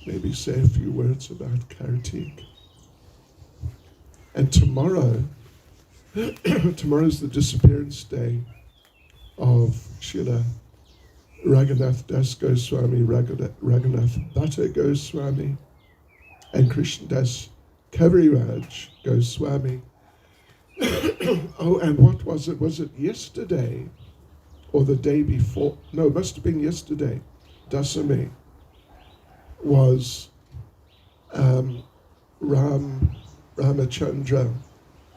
maybe say a few words about Kartik. And tomorrow's the disappearance day of Srila Raghunath Das Goswami, Raghunath Bhatta Goswami, and Krishna Das Kaviraj Goswami. Oh, and what was it? Was it yesterday or the day before? No, it must have been yesterday. Dasami was Ramachandra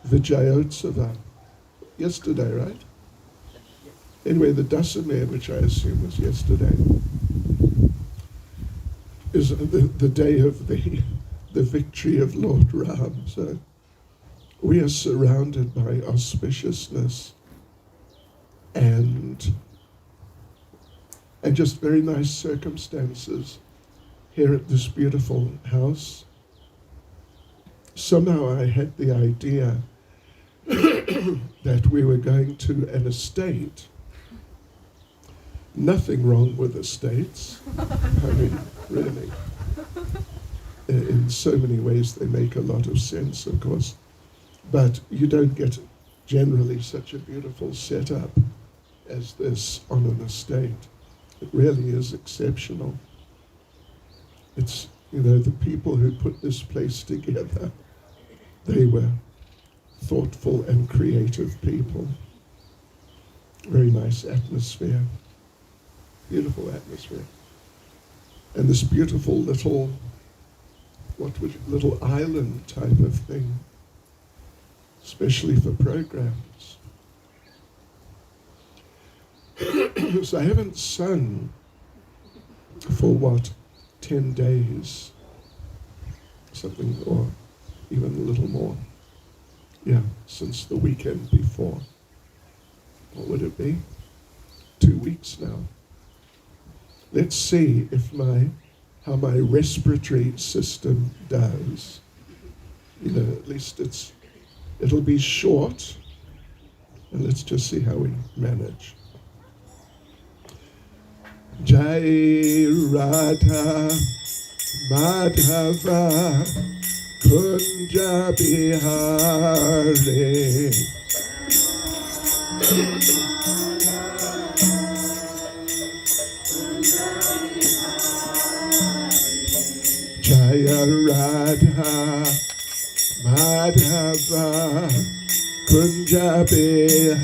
Vijayotsava. Yesterday, right? Anyway, the Dasami, which I assume was yesterday, is the day of the victory of Lord Ram. So we are surrounded by auspiciousness and just very nice circumstances here at this beautiful house. Somehow I had the idea that we were going to an estate. Nothing wrong with estates. I mean, really. In so many ways they make a lot of sense, of course. But you don't get generally such a beautiful setup as this on an estate. It really is exceptional. It's, the people who put this place together, they were thoughtful and creative people. Very nice atmosphere. Beautiful atmosphere. And this beautiful little island type of thing, especially for programs. So I haven't sung for 10 days, something, or even a little more. Yeah, since the weekend before. What would it be? 2 weeks now. Let's see if how my respiratory system does. At least it'll be short, and let's just see how we manage. Jai Radha Madhava Kunja Bihari Jaya Radha Madhava Kunja Bihari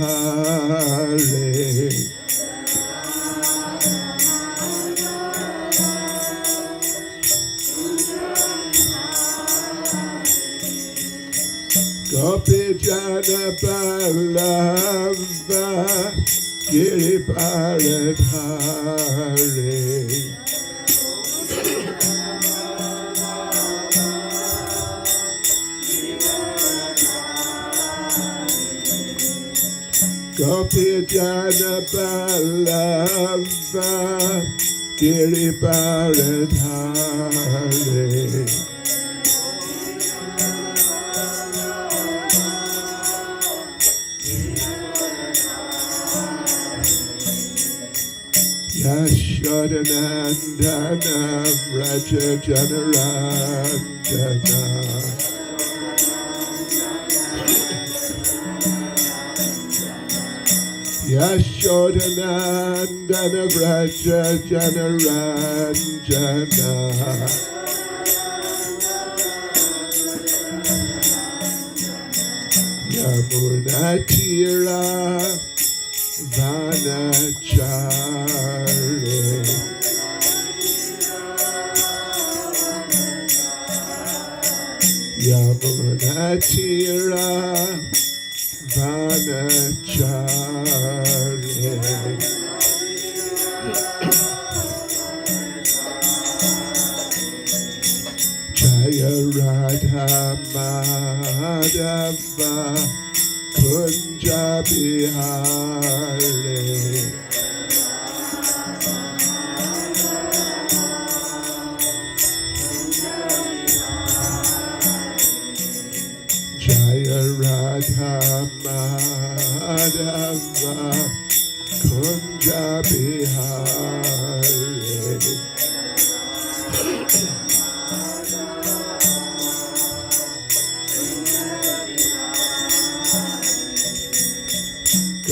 Gopi Jana Ballava Giri Bharadhari Gopi Jana Ballava Giri Bharadhari Yashodanandana Vraja Janarandana Yashodanandana Vraja Janarandana Yamunatira Vanachari Yamunatira Vanachari Jaya Radha Madhava Kunja Bihari Jaya Radha Madhava Kunja Bihari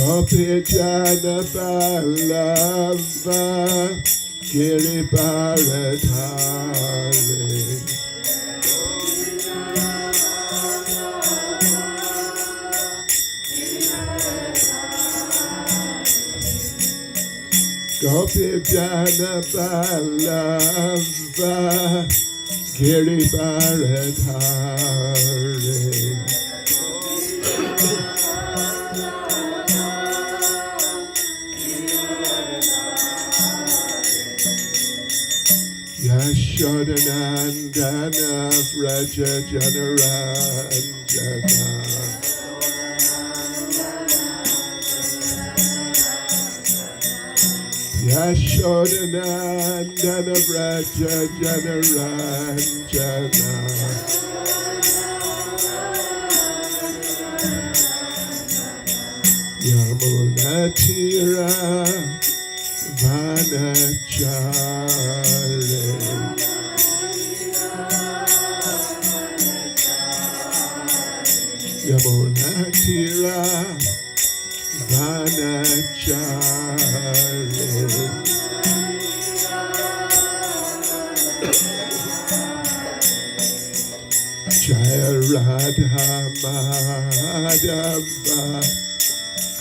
Gopi Jana Balava Giri Bharadhari Gopi Jana Balava Giri Bharadhari Yashodanandana Vraja Janaranjana Yashodanandana Vraja Janaranjana Yamunatira Vanachare Yamunatira Vanachare Jaya Radha Madhava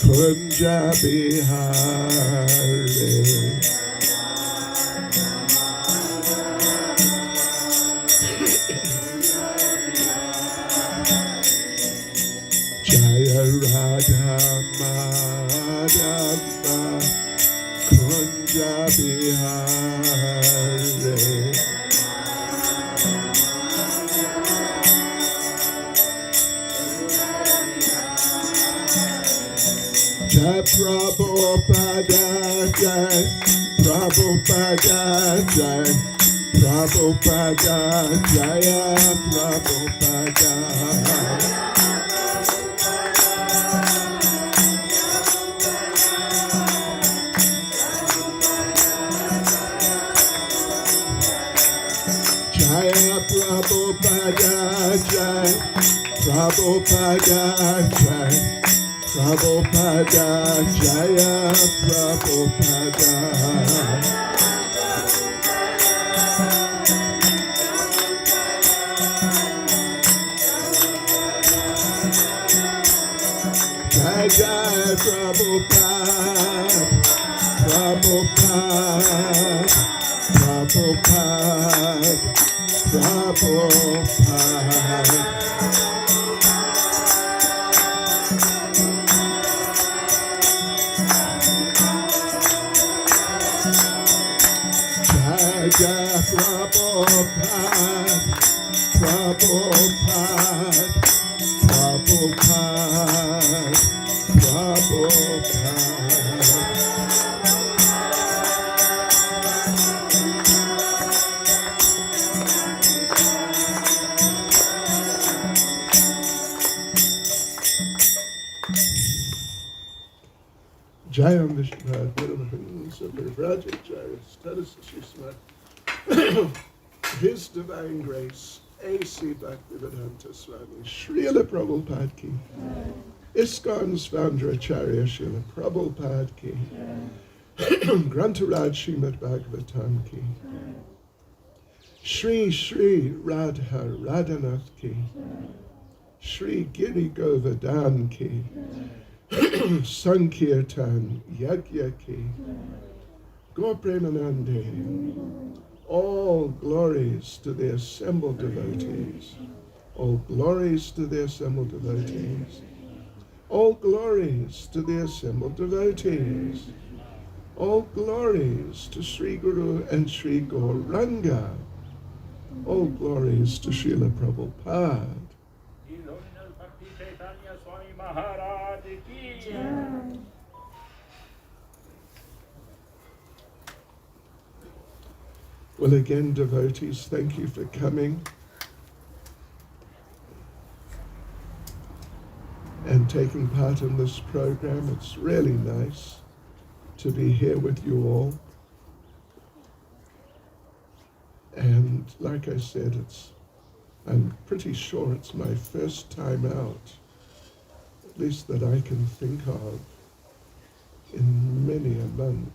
Kunja Bihari Jaya Radha Madhava Kunja Bihari Jai Prabhupada Jai Prabhupada Jai Prabhupada Jaya Prabhupada Jaya Prabhupada Jai Prabhupada Jai Prabhupada Jaya Prabhupada Jai Jai Prabhupada Prabhupada Prabhupada Prabhupada Jai Prabhupada Prabhupada Prabhupada Prabhupada Jayam Vishnu Guru Super Jaya Status Shishma His Divine Grace A.C. Bhaktivedanta Swami Srila Prabhupada Ki ISKCON's founder Acharya Srila Prabhupada Ki Grantaraj Srimad Bhagavatam Ki Shri Shri Radha Radhanath Ki Shri Giri Govardhan Ki Sankirtan Yajna Ki Gaur Premanande. All glories to the assembled devotees. All glories to the assembled devotees. All glories to the assembled devotees. All glories to Sri Guru and Sri Gauranga. All glories to Srila Prabhupada. Well, again, devotees, thank you for coming and taking part in this program. It's really nice to be here with you all. And like I said, I'm pretty sure it's my first time out, at least that I can think of, in many a month.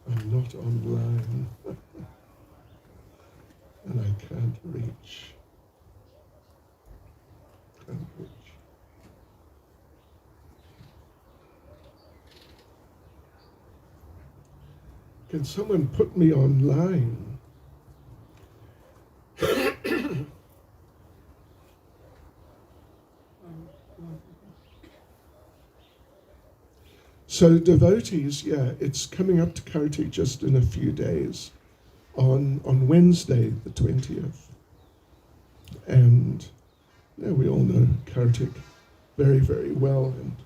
I'm not online and I can't reach. Can someone put me online? So devotees, it's coming up to Kartik just in a few days, on Wednesday the 20th. And we all know Kartik very, very well, and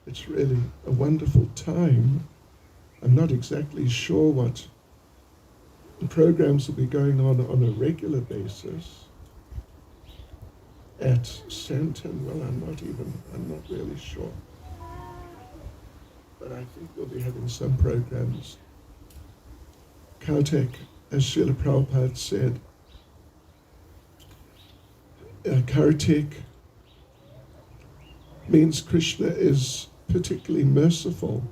it's really a wonderful time. I'm not exactly sure what programs will be going on a regular basis at Santon. Well, I'm not really sure. But I think we'll be having some programs. Kartik, as Srila Prabhupada said, Kartik means Krishna is particularly merciful.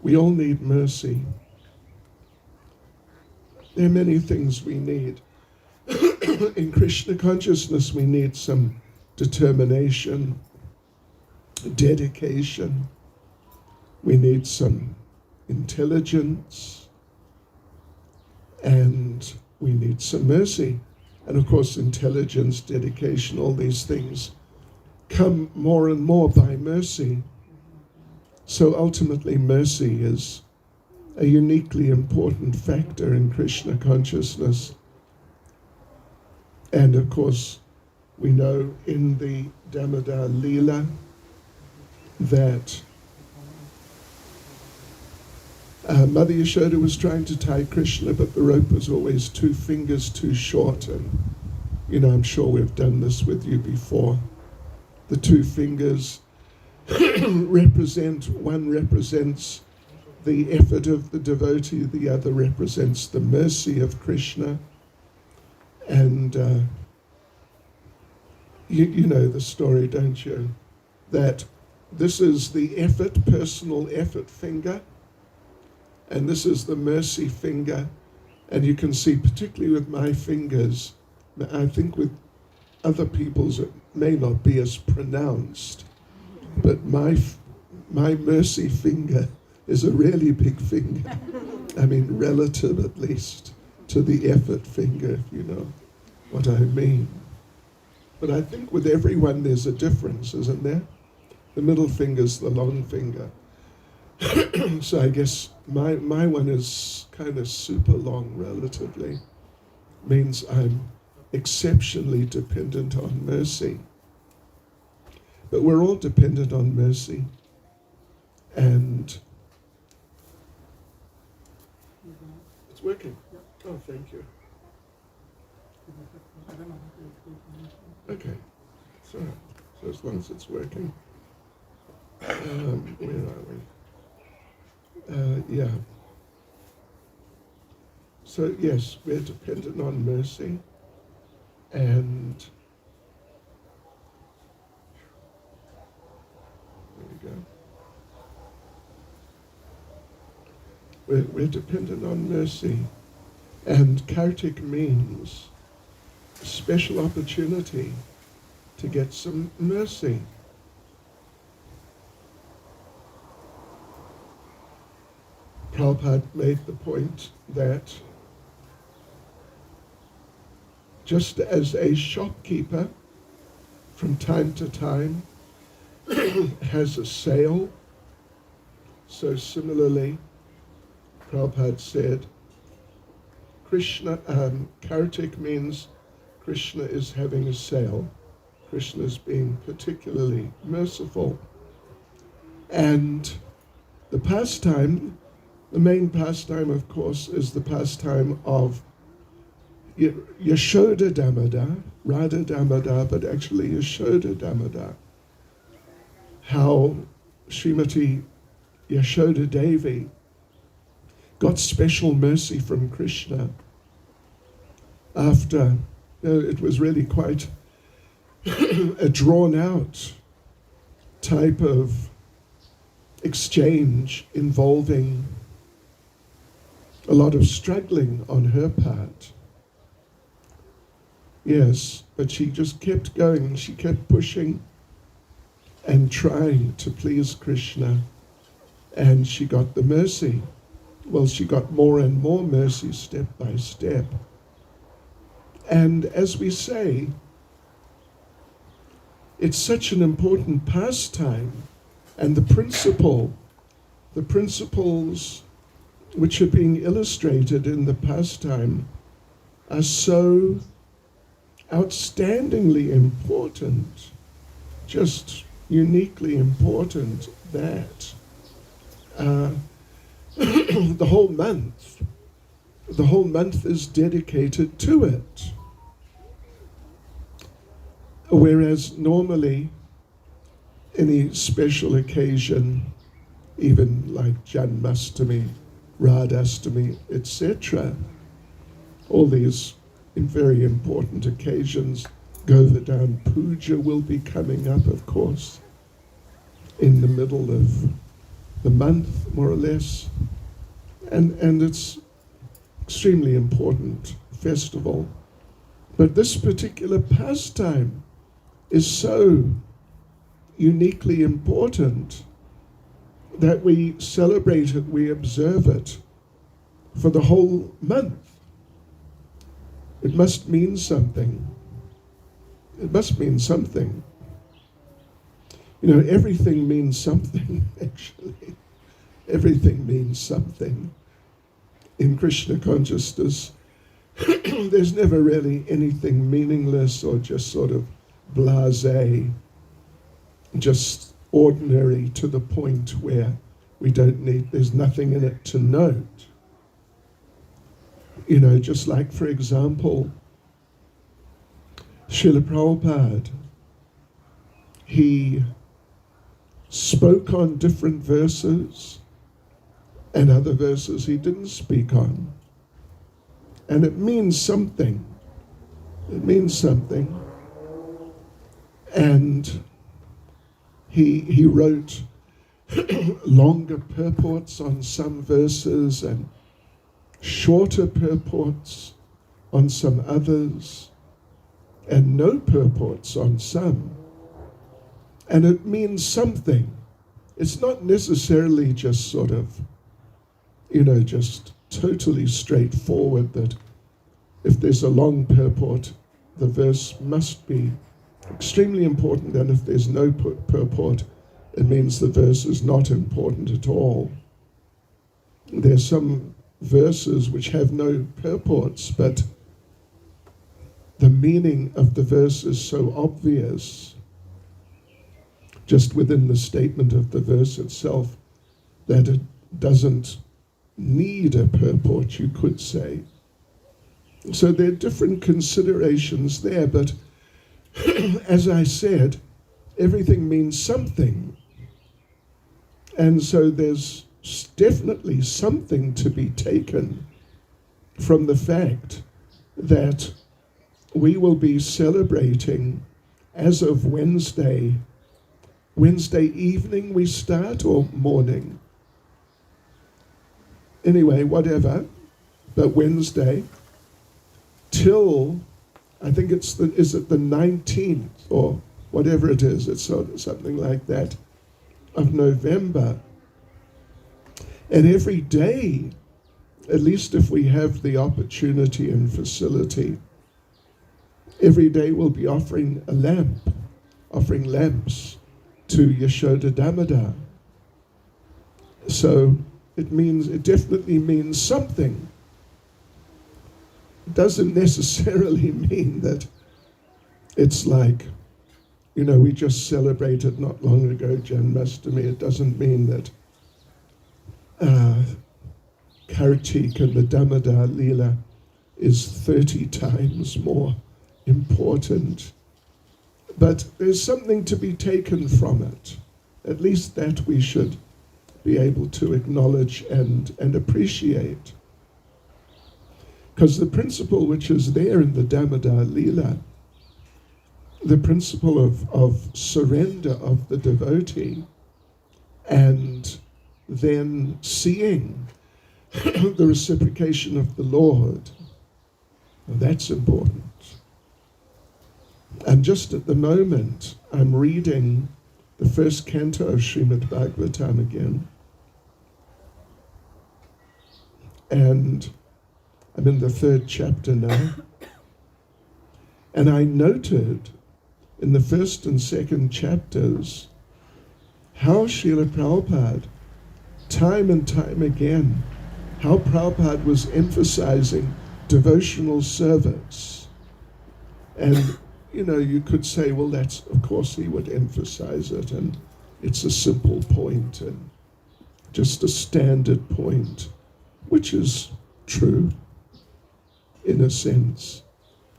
We all need mercy. There are many things we need. In Krishna consciousness, we need some determination, dedication. We need some intelligence, and we need some mercy. And of course, intelligence, dedication, all these things come more and more by mercy. So ultimately, mercy is a uniquely important factor in Krishna consciousness. And of course, we know in the Damodar Leela that Mother Yashoda was trying to tie Krishna, but the rope was always 2 fingers too short. And, I'm sure we've done this with you before. The 2 fingers one represents the effort of the devotee, the other represents the mercy of Krishna. And you know the story, don't you? That this is the personal effort finger, and this is the mercy finger. And you can see, particularly with my fingers, I think with other people's it may not be as pronounced, but my mercy finger is a really big finger. I mean, relative at least to the effort finger, if you know what I mean. But I think with everyone there's a difference, isn't there? The middle finger's the long finger. So I guess my one is kind of super long relatively. Means I'm exceptionally dependent on mercy. But we're all dependent on mercy. And it's working. Oh, thank you. Okay. So as long as it's working. Where are we? So yes, we're dependent on mercy, and there we go. We're dependent on mercy, and Kartik means a special opportunity to get some mercy. Prabhupada made the point that just as a shopkeeper from time to time has a sale, so similarly, Prabhupada said, Kartik means Krishna is having a sale. Krishna is being particularly merciful. And the main pastime, of course, is the pastime of Yashoda Damodar, Radha Damodar, but actually Yashoda Damodar. How Srimati Yashoda Devi got special mercy from Krishna after, it was really quite a drawn-out type of exchange involving a lot of struggling on her part. Yes, but she just kept going and she kept pushing and trying to please Krishna, and she got the mercy. Well, she got more and more mercy step by step. And as we say, it's such an important pastime, and the principles which are being illustrated in the pastime are so outstandingly important, just uniquely important, that the whole month is dedicated to it. Whereas normally any special occasion, even like Janmastami, Radhastami, etc., all these very important occasions, Govardhan Puja will be coming up, of course, in the middle of the month, more or less, and it's extremely important festival. But this particular pastime is so uniquely important that we celebrate it, we observe it for the whole month. It must mean something. It must mean something. You know, everything means something, actually. Everything means something. In Krishna consciousness, there's never really anything meaningless or just sort of blasé, just ordinary to the point where there's nothing in it to note. You know, just like, for example, Srila Prabhupada, he spoke on different verses, and other verses he didn't speak on. And it means something. It means something. And he wrote longer purports on some verses and shorter purports on some others, and no purports on some. And it means something. It's not necessarily just sort of, just totally straightforward that if there's a long purport, the verse must be extremely important, and if there's no purport, it means the verse is not important at all. There's some verses which have no purports, but the meaning of the verse is so obvious, just within the statement of the verse itself, that it doesn't need a purport, you could say. So there are different considerations there, but as I said, everything means something. And so there's definitely something to be taken from the fact that we will be celebrating as of Wednesday evening we start, or morning? Anyway, whatever, but Wednesday till, I think is it the 19th or whatever it is, it's something like that, of November. And every day, at least if we have the opportunity and facility, every day we'll be offering lamps to Yashoda Damodar. So it definitely means something. It doesn't necessarily mean that it's like, we just celebrated not long ago Janmastami. It doesn't mean that Kartik and the Damodar Leela is 30 times more important. But there's something to be taken from it. At least that we should be able to acknowledge and appreciate. Because the principle which is there in the Damodar Leela, the principle of surrender of the devotee, and then seeing the reciprocation of the Lord, well, that's important. And just at the moment, I'm reading the first canto of Srimad Bhagavatam again. And I'm in the third chapter now. And I noted in the first and second chapters how Srila Prabhupada, time and time again, how Prabhupada was emphasizing devotional service. And, you could say, well, that's, of course, he would emphasize it, and it's a simple point and just a standard point, which is true in a sense.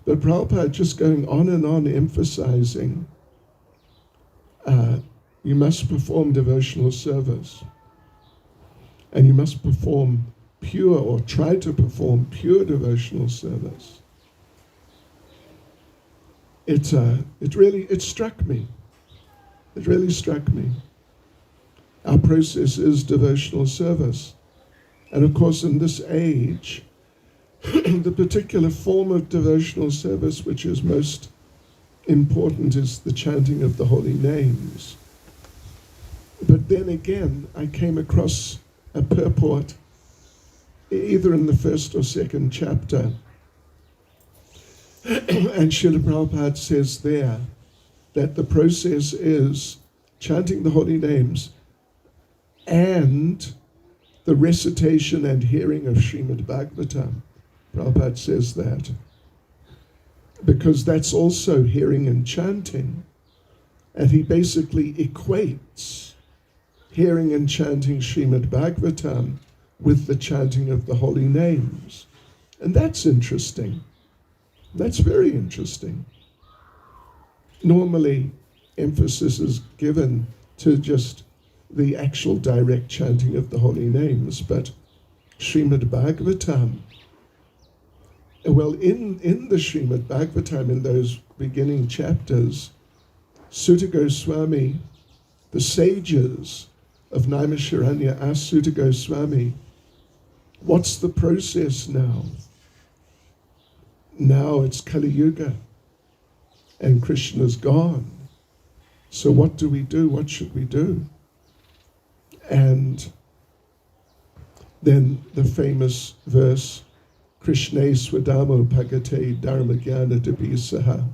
But Prabhupada just going on and on emphasizing you must perform devotional service, and you must perform pure, or try to perform pure devotional service. It really struck me. It really struck me. Our process is devotional service. And of course, in this age, the particular form of devotional service which is most important is the chanting of the holy names. But then again, I came across a purport, either in the first or second chapter, and Srila Prabhupada says there that the process is chanting the holy names and the recitation and hearing of Srimad Bhagavatam. Prabhupada says that because that's also hearing and chanting, and he basically equates hearing and chanting Srimad Bhagavatam with the chanting of the holy names. And that's interesting. That's very interesting. Normally, emphasis is given to just the actual direct chanting of the holy names, but Srimad Bhagavatam, well, in the Srimad Bhagavatam, in those beginning chapters, Sutta Goswami, the sages of Naimisharanya asked Sutta Goswami, what's the process now? Now it's Kali Yuga, and Krishna's gone. So what do we do? What should we do? And then the famous verse, Krishna Swadamo Bhagate Dharma Jnana Dibisaha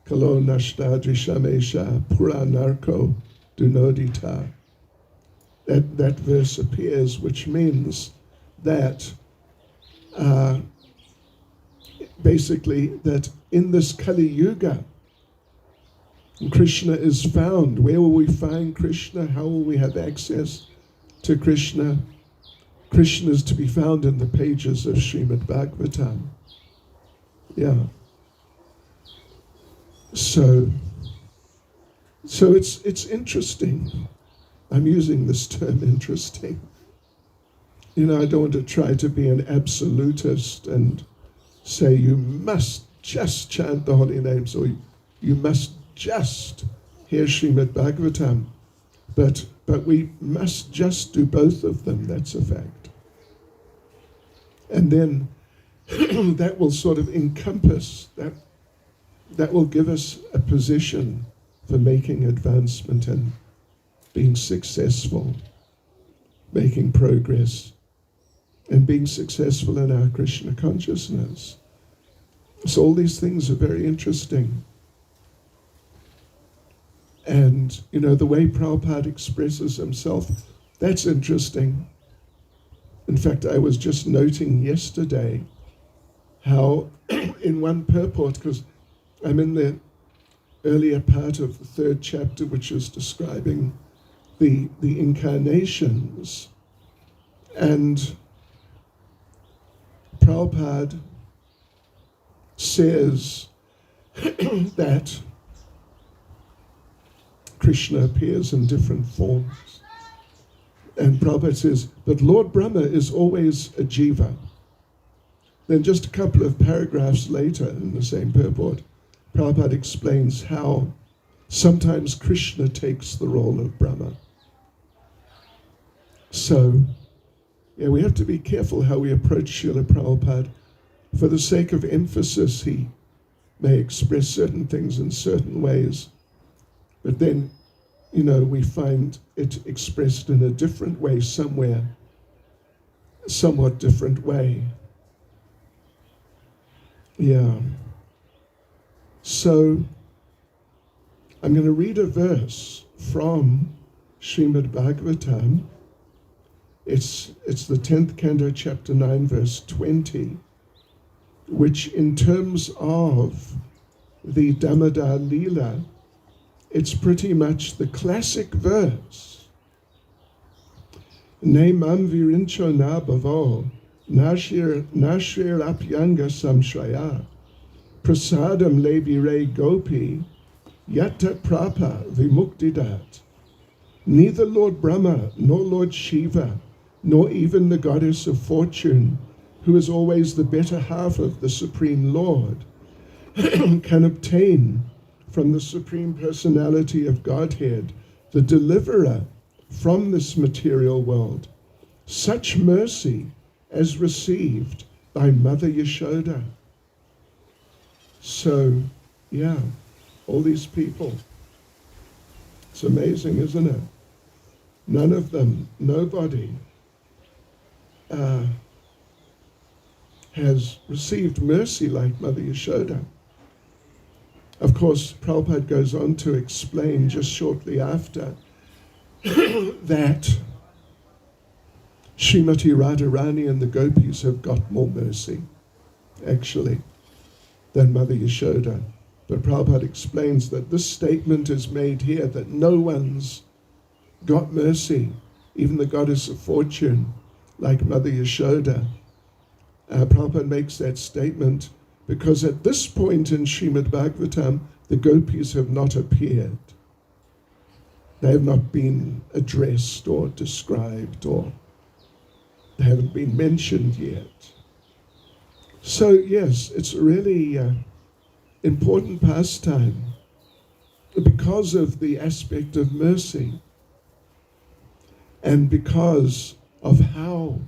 Kalo Nashtadri Shamesha Pura Narko Dunodita. That verse appears, which means that basically that in this Kali Yuga, Krishna is found. Where will we find Krishna? How will we have access to Krishna? Krishna is to be found in the pages of Srimad Bhagavatam. Yeah. So it's interesting. I'm using this term interesting. I don't want to try to be an absolutist and say you must just chant the holy names or you must just hear Srimad Bhagavatam. But we must just do both of them, that's a fact. And then that will sort of encompass, that will give us a position for making advancement and being successful, making progress, and being successful in our Krishna consciousness. So all these things are very interesting. And, the way Prabhupada expresses himself, that's interesting. In fact, I was just noting yesterday how in one purport, because I'm in the earlier part of the third chapter, which is describing the incarnations, and Prabhupada says that Krishna appears in different forms. And Prabhupada says, but Lord Brahma is always a jiva. Then just a couple of paragraphs later in the same purport, Prabhupada explains how sometimes Krishna takes the role of Brahma. So, yeah, we have to be careful how we approach Srila Prabhupada. For the sake of emphasis, he may express certain things in certain ways, but then, we find it expressed in a different way somewhere, somewhat different way. Yeah. So, I'm going to read a verse from Srimad Bhagavatam. It's the 10th canto, chapter 9, verse 20, which in terms of the Damodar Leela, it's pretty much the classic verse. Ne mam virincho na bhavo, nashir apyanga samshraya, prasadam lebire gopi, yatta prapa vimuktidat. Neither Lord Brahma, nor Lord Shiva, nor even the goddess of fortune, who is always the better half of the Supreme Lord, can obtain from the Supreme Personality of Godhead, the deliverer from this material world, such mercy as received by Mother Yashoda. So, yeah, all these people. It's amazing, isn't it? None of them, nobody has received mercy like Mother Yashoda. Of course, Prabhupada goes on to explain just shortly after that Srimati Radharani and the gopis have got more mercy, actually, than Mother Yashoda. But Prabhupada explains that this statement is made here, that no one's got mercy, even the goddess of fortune, like Mother Yashoda. Prabhupada makes that statement because at this point in Srimad Bhagavatam, the gopis have not appeared. They have not been addressed or described, or they haven't been mentioned yet. So yes, it's a really important pastime because of the aspect of mercy and because of how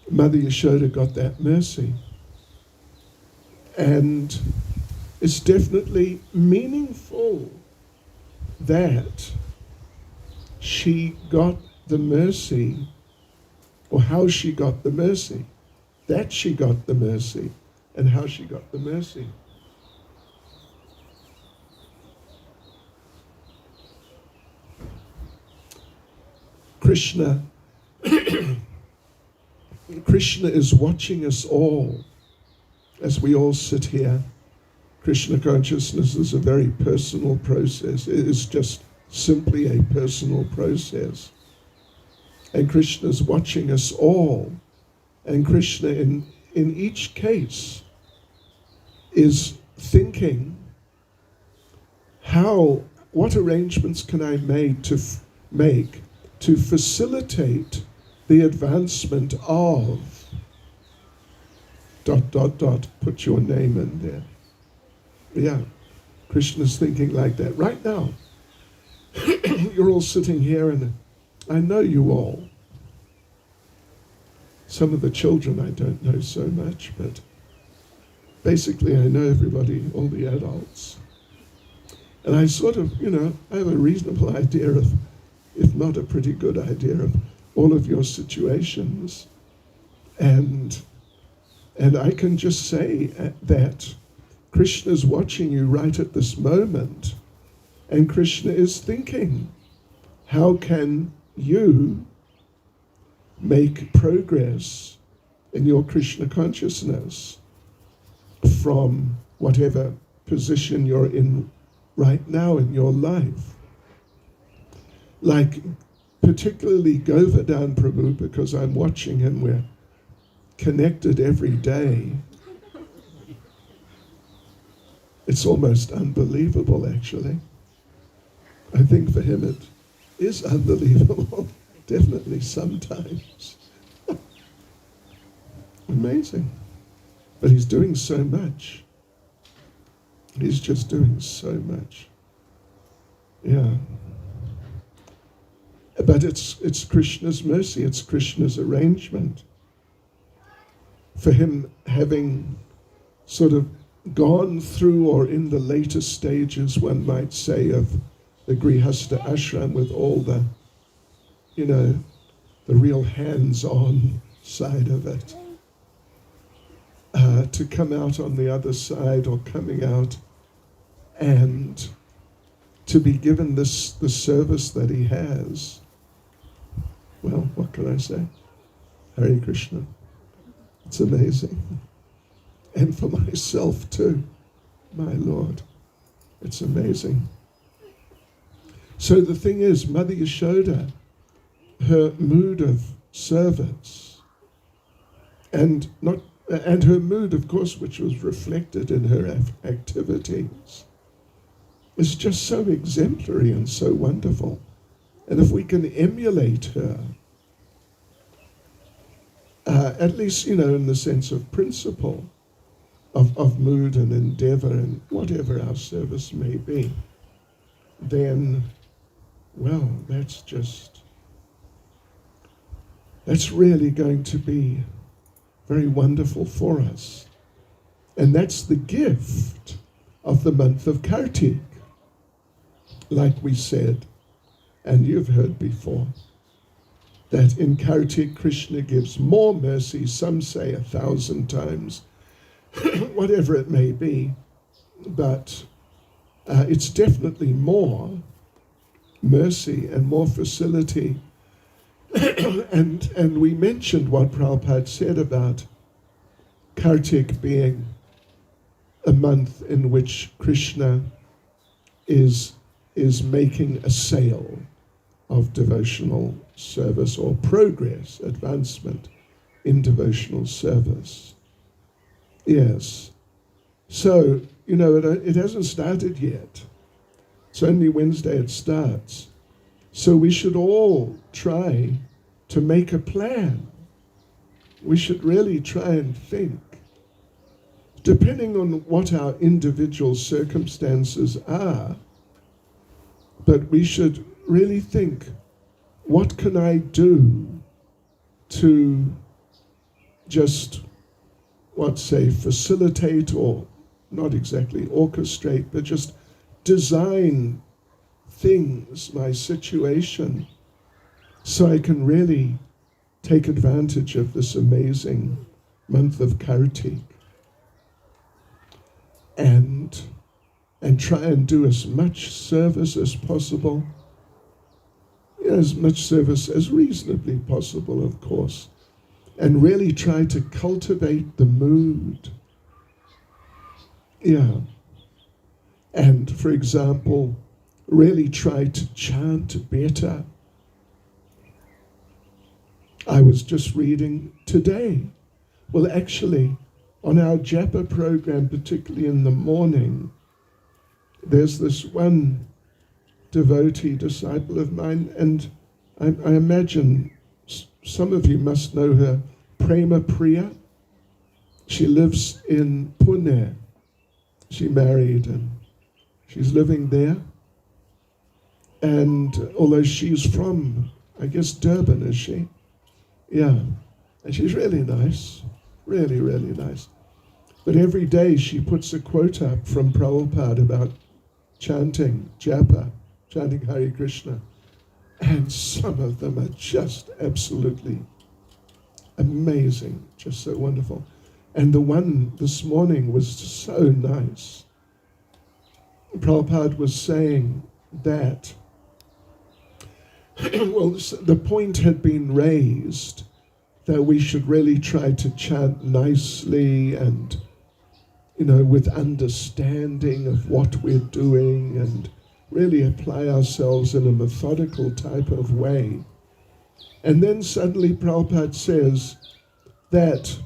Mother Yashoda got that mercy. And it's definitely meaningful that she got the mercy, or how she got the mercy, that she got the mercy, and how she got the mercy. Krishna is watching us all as we all sit here. Krishna consciousness is a very personal process. It is just simply a personal process. And Krishna is watching us all. And Krishna in each case is thinking, what arrangements can I make to facilitate the advancement of ... put your name in there. Yeah, Krishna's thinking like that. Right now, you're all sitting here and I know you all. Some of the children I don't know so much, but basically I know everybody, all the adults. And I sort of, I have a reasonable idea of, if not a pretty good idea of, all of your situations. And I can just say that Krishna is watching you right at this moment, and Krishna is thinking, how can you make progress in your Krishna consciousness from whatever position you're in right now in your life? Like particularly Govardhan Prabhu, because I'm watching him, we're connected every day. It's almost unbelievable, actually. I think for him it is unbelievable, definitely sometimes. Amazing. But he's doing so much. He's just doing so much. Yeah. But it's Krishna's mercy, it's Krishna's arrangement. For him having sort of gone through, or in the later stages, one might say, of the Grihastha ashram with all the, the real hands-on side of it, to come out on the other side, or coming out and to be given the service that he has. Well, what can I say? Hare Krishna. It's amazing. And for myself too, my Lord. It's amazing. So the thing is, Mother Yashoda, her mood of service, and her mood, of course, which was reflected in her activities, is just so exemplary and so wonderful. And if we can emulate her, at least, in the sense of principle, of mood and endeavor and whatever our service may be, then, well, that's really going to be very wonderful for us. And that's the gift of the month of Kartik, like we said, and you've heard before, that in Kartik, Krishna gives more mercy, some say 1,000 times, whatever it may be, but it's definitely more mercy and more facility. and we mentioned what Prabhupada said about Kartik being a month in which Krishna is making a sale of devotional service, or progress, advancement in devotional service. Yes. So, it hasn't started yet. It's only Wednesday it starts. So we should all try to make a plan. We should really try and think, depending on what our individual circumstances are, but we should really think, what can I do to just, facilitate, or not exactly orchestrate, but just design things, my situation, so I can really take advantage of this amazing month of Kartik and try and do as much service as possible, as much service as reasonably possible, of course, and really try to cultivate the mood. Yeah. And, for example, really try to chant better. I was just reading today. Well, actually, on our japa program, particularly in the morning, there's this one devotee, disciple of mine, and I imagine some of you must know her, Prema Priya. She lives in Pune. She married and she's living there. And although she's from, I guess, Durban, is she? Yeah. And she's really nice. Really, really nice. But every day she puts a quote up from Prabhupada about chanting japa, chanting Hare Krishna. And some of them are just absolutely amazing, just so wonderful. And the one this morning was so nice. Prabhupada was saying that, well, the point had been raised that we should really try to chant nicely and, with understanding of what we're doing, and really apply ourselves in a methodical type of way. And then suddenly Prabhupada says that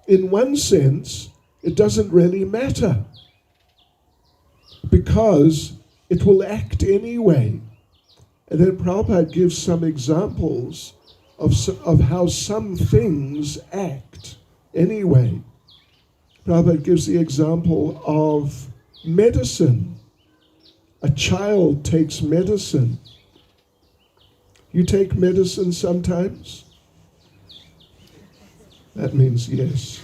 in one sense, it doesn't really matter, because it will act anyway. And then Prabhupada gives some examples of how some things act anyway. Prabhupada gives the example of medicine. A child takes medicine. You take medicine sometimes? That means yes.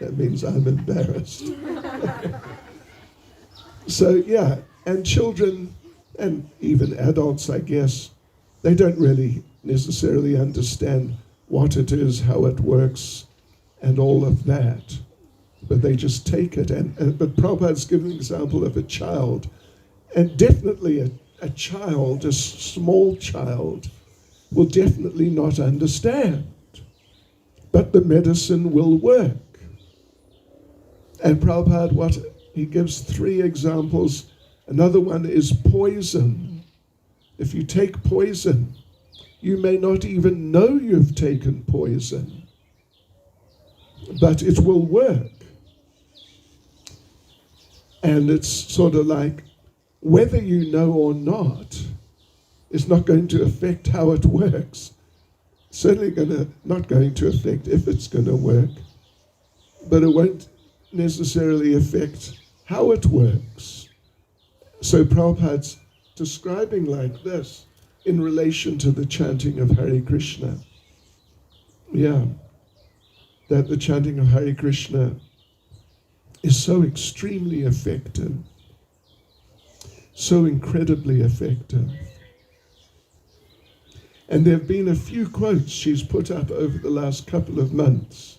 That means I'm embarrassed. So yeah, and children, and even adults, I guess, they don't really necessarily understand what it is, how it works, and all of that. But they just take it. But Prabhupada's given an example of a child. And definitely a child, a small child, will definitely not understand. But the medicine will work. And Prabhupada, he gives 3 examples. Another one is poison. If you take poison, you may not even know you've taken poison, but it will work. And it's sort of like, whether you know or not is not going to affect how it works. Certainly not going to affect if it's going to work, but it won't necessarily affect how it works. So Prabhupada's describing like this in relation to the chanting of Hare Krishna. Yeah, that the chanting of Hare Krishna is so extremely effective, so incredibly effective. And there have been a few quotes she's put up over the last couple of months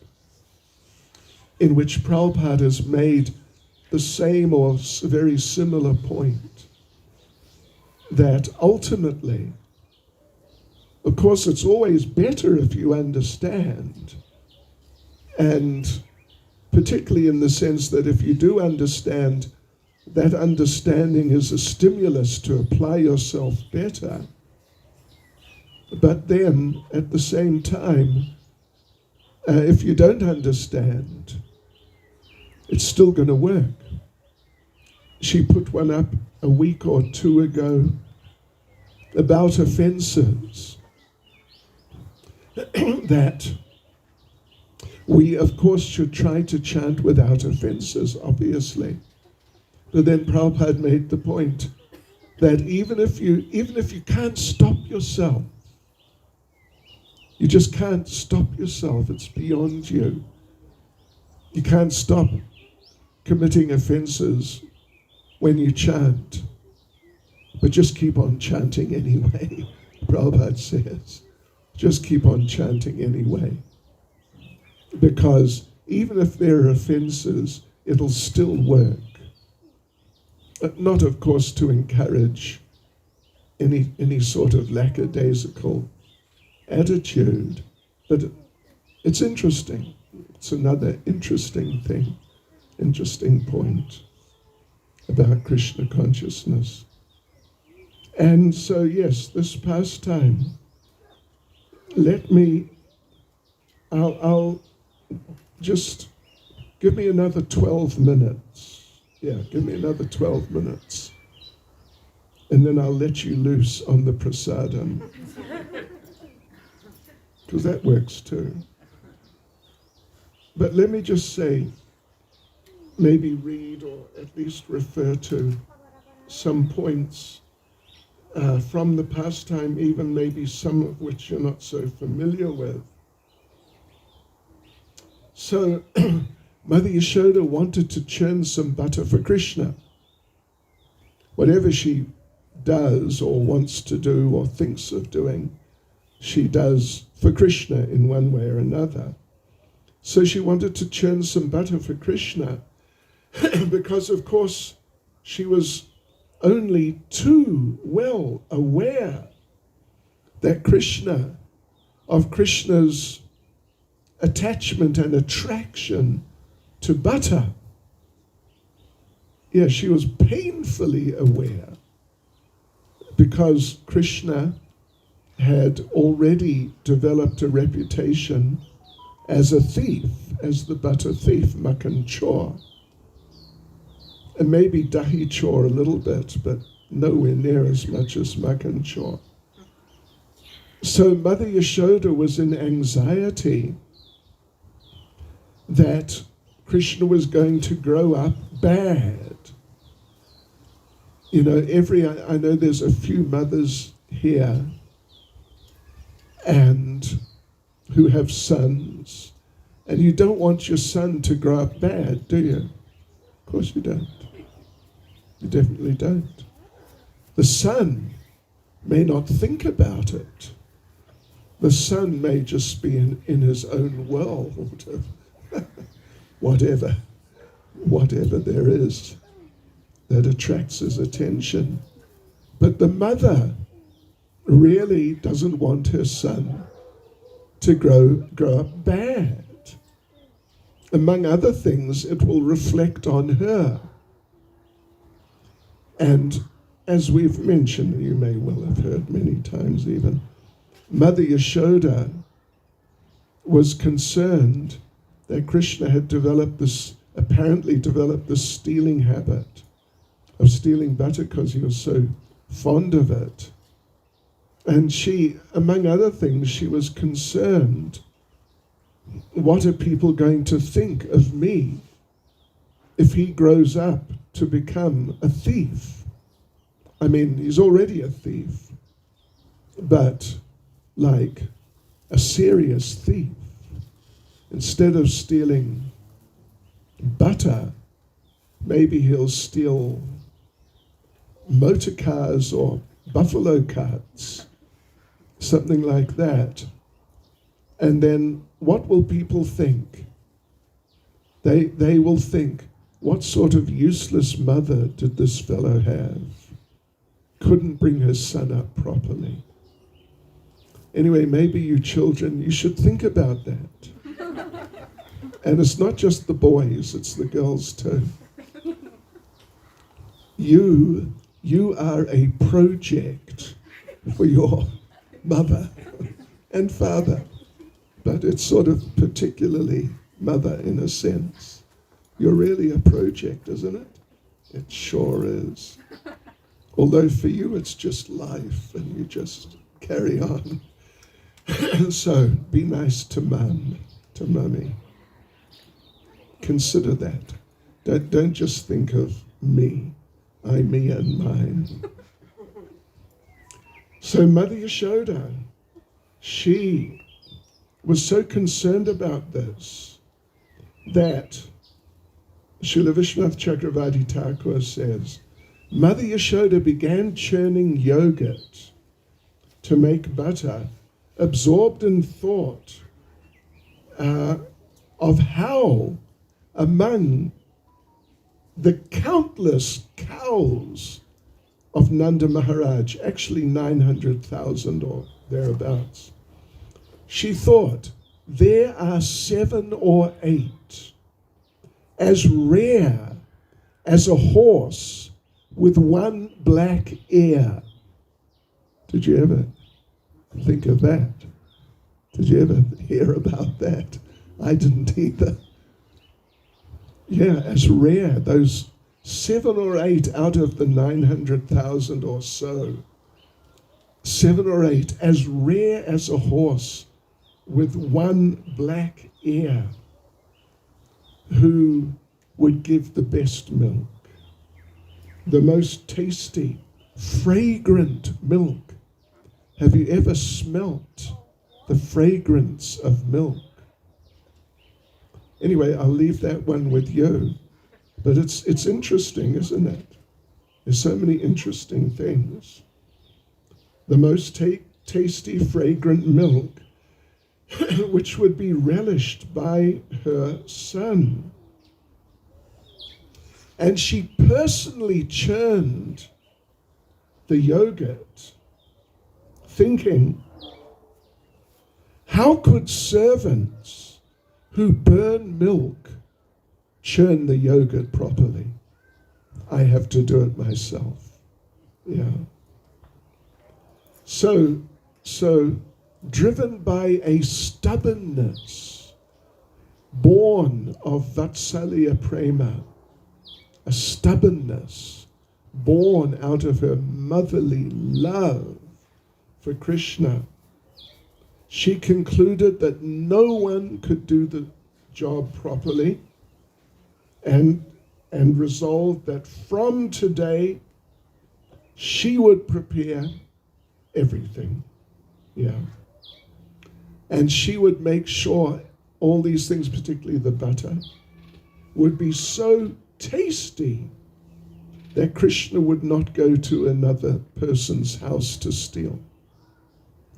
in which Prabhupada has made the same or very similar point, that ultimately, of course, it's always better if you understand, and particularly in the sense that if you do understand, that understanding is a stimulus to apply yourself better. But then, at the same time, if you don't understand, it's still going to work. She put one up a week or 2 ago about offenses. That we, of course, should try to chant without offenses, obviously. But then Prabhupada made the point that even if you can't stop yourself, you just can't stop yourself, it's beyond you. You can't stop committing offenses when you chant, but just keep on chanting anyway. Prabhupada says, just keep on chanting anyway. Because even if there are offenses, it'll still work. Not, of course, to encourage any sort of lackadaisical attitude, but it's interesting. It's another interesting thing, interesting point about Krishna consciousness. And so, yes, this pastime, I'll just, give me another 12 minutes. Yeah, give me another 12 minutes. And then I'll let you loose on the prasadam. Because that works too. But let me just say, maybe read or at least refer to some points from the pastime, even maybe some of which you're not so familiar with. So, Mother Yashoda wanted to churn some butter for Krishna. Whatever she does or wants to do or thinks of doing, she does for Krishna in one way or another. So she wanted to churn some butter for Krishna because, of course, she was only too well aware that Krishna's attachment and attraction to butter. Yeah, she was painfully aware because Krishna had already developed a reputation as a thief, as the butter thief, Makan Chor. And maybe Dahi Chor a little bit, but nowhere near as much as Makan Chor. So Mother Yashoda was in anxiety that Krishna was going to grow up bad. You know, I know there's a few mothers here and who have sons, and you don't want your son to grow up bad, do you? Of course you don't. You definitely don't. The son may not think about it. The son may just be in his own world of whatever there is that attracts his attention. But the mother really doesn't want her son to grow up bad. Among other things, it will reflect on her. And as we've mentioned, you may well have heard many times even, Mother Yashoda was concerned that Krishna had apparently developed this stealing habit of stealing butter because he was so fond of it. And she, among other things, she was concerned, what are people going to think of me if he grows up to become a thief? I mean, he's already a thief, but like a serious thief. Instead of stealing butter, maybe he'll steal motor cars or buffalo carts, something like that. And then what will people think? They will think, what sort of useless mother did this fellow have? Couldn't bring her son up properly. Anyway, maybe you children, you should think about that. And it's not just the boys, it's the girls too. You are a project for your mother and father, but it's sort of particularly mother in a sense. You're really a project, isn't it? It sure is. Although for you it's just life and you just carry on. So be nice to mum, to mummy. Consider that. Don't just think of me. I, me, and mine. So Mother Yashoda, she was so concerned about this that Srila Vishwanath Chakravarti Thakur says, Mother Yashoda began churning yogurt to make butter, absorbed in thought of how among the countless cows of Nanda Maharaj, actually 900,000 or thereabouts, she thought there are 7 or 8 as rare as a horse with one black ear. Did you ever think of that? Did you ever hear about that? I didn't either. Yeah, as rare, those 7 or 8 out of the 900,000 or so, 7 or 8 as rare as a horse with one black ear, who would give the best milk, the most tasty, fragrant milk. Have you ever smelt the fragrance of milk? Anyway, I'll leave that one with you. But it's interesting, isn't it? There's so many interesting things. The most tasty, fragrant milk, which would be relished by her son. And she personally churned the yogurt, thinking, how could servants who burn milk churn the yogurt properly? I have to do it myself. Yeah. So driven by a stubbornness born of Vatsalya Prema, a stubbornness born out of her motherly love for Krishna, she concluded that no one could do the job properly, and resolved that from today she would prepare everything. Yeah. And she would make sure all these things, particularly the butter, would be so tasty that Krishna would not go to another person's house to steal.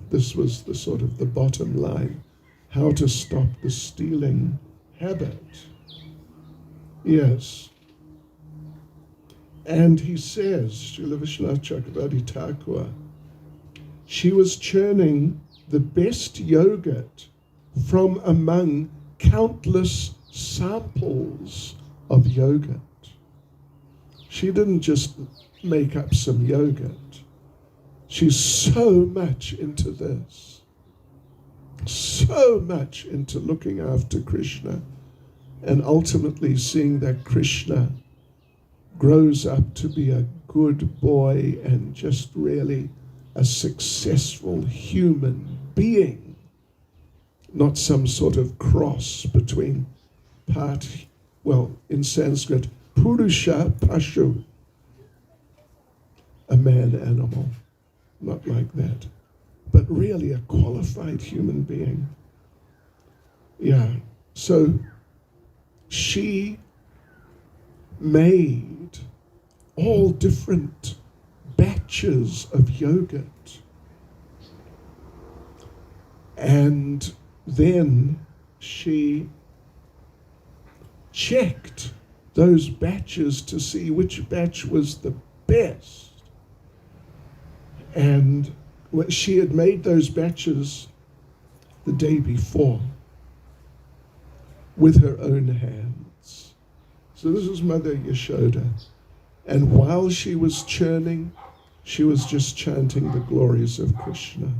This was the sort of the bottom line, how to stop the stealing habit. Yes. And he says, Srila Vishwanath Chakravarti Thakur, she was churning the best yogurt from among countless samples of yogurt. She didn't just make up some yogurt. She's so much into this, so much into looking after Krishna, and ultimately seeing that Krishna grows up to be a good boy and just really a successful human being, not some sort of cross between in Sanskrit, Purusha Pashu, a man animal, not like that, but really a qualified human being. Yeah, so she made all different batches of yogurt. And then she checked those batches to see which batch was the best. And she had made those batches the day before with her own hands. So this is Mother Yashoda. And while she was churning, she was just chanting the glories of Krishna.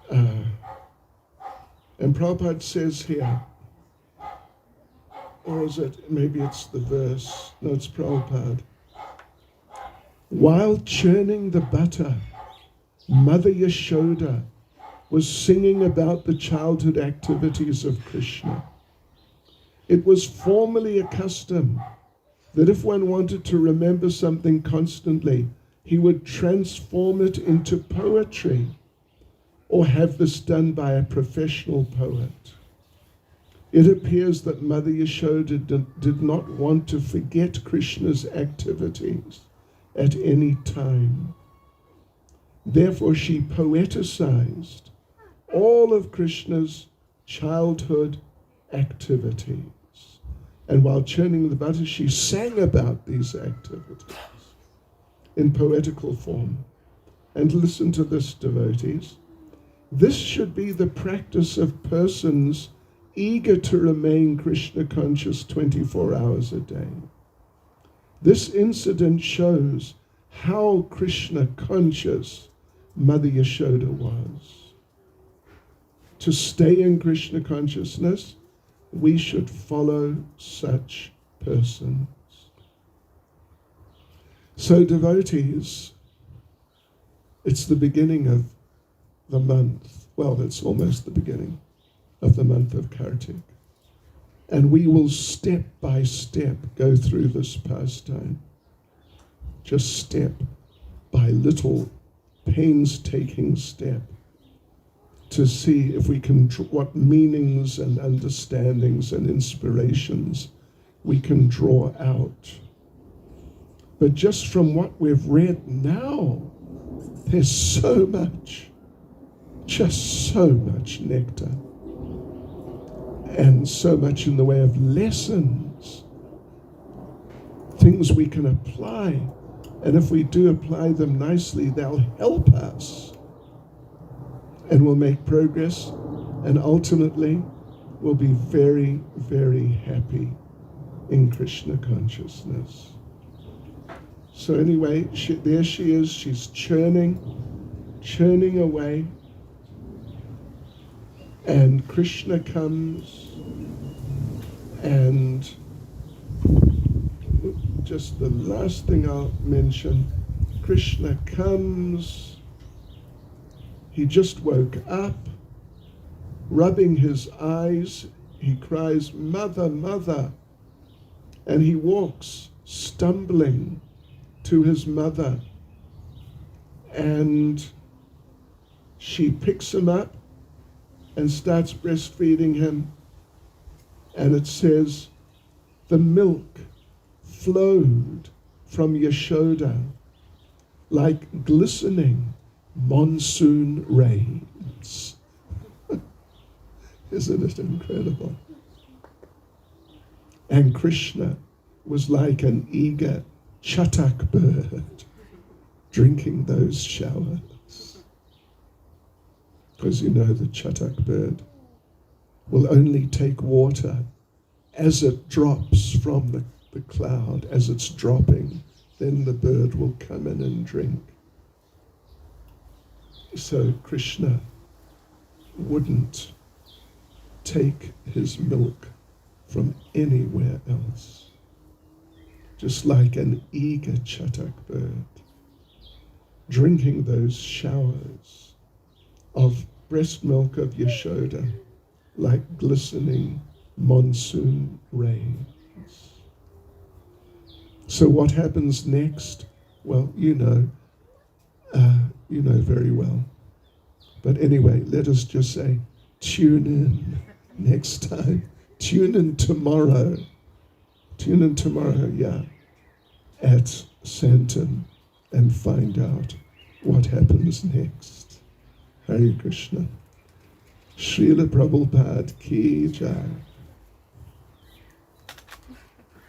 And Prabhupada says here, or is it, maybe it's the verse, no, it's Prabhupada. While churning the butter, Mother Yashoda was singing about the childhood activities of Krishna. It was formerly a custom that if one wanted to remember something constantly, he would transform it into poetry or have this done by a professional poet. It appears that Mother Yashoda did not want to forget Krishna's activities at any time. Therefore, she poeticized all of Krishna's childhood activities. And while churning the butter, she sang about these activities in poetical form. And listen to this, devotees. This should be the practice of persons eager to remain Krishna conscious 24 hours a day. This incident shows how Krishna conscious Mother Yashoda was. To stay in Krishna consciousness, we should follow such persons. So devotees, it's the beginning of the month. Well, it's almost the beginning of the month of Kartik. And we will step by step go through this pastime. Just step by little painstaking step to see if we can, what meanings and understandings and inspirations we can draw out. But just from what we've read now, there's so much, just so much nectar, and so much in the way of lessons, things we can apply. And if we do apply them nicely, they'll help us. And we'll make progress, and ultimately we'll be very, very happy in Krishna consciousness. So anyway, there she is, she's churning away, and Krishna comes and just the last thing I'll mention, Krishna comes, he just woke up, rubbing his eyes, he cries, "Mother, mother," and he walks, stumbling to his mother, and she picks him up and starts breastfeeding him, and it says, the milk flowed from Yashoda like glistening monsoon rains. Isn't it incredible? And Krishna was like an eager chatak bird drinking those showers. Because you know the chatak bird will only take water as it drops from the cloud, as it's dropping, then the bird will come in and drink. So Krishna wouldn't take his milk from anywhere else. Just like an eager chatak bird, drinking those showers of breast milk of Yashoda like glistening monsoon rains. So what happens next? Well, you know very well. But anyway, let us just say, tune in next time. Tune in tomorrow. Tune in tomorrow, at Santon, and find out what happens next. Hare Krishna. Srila Prabhupada ki jai.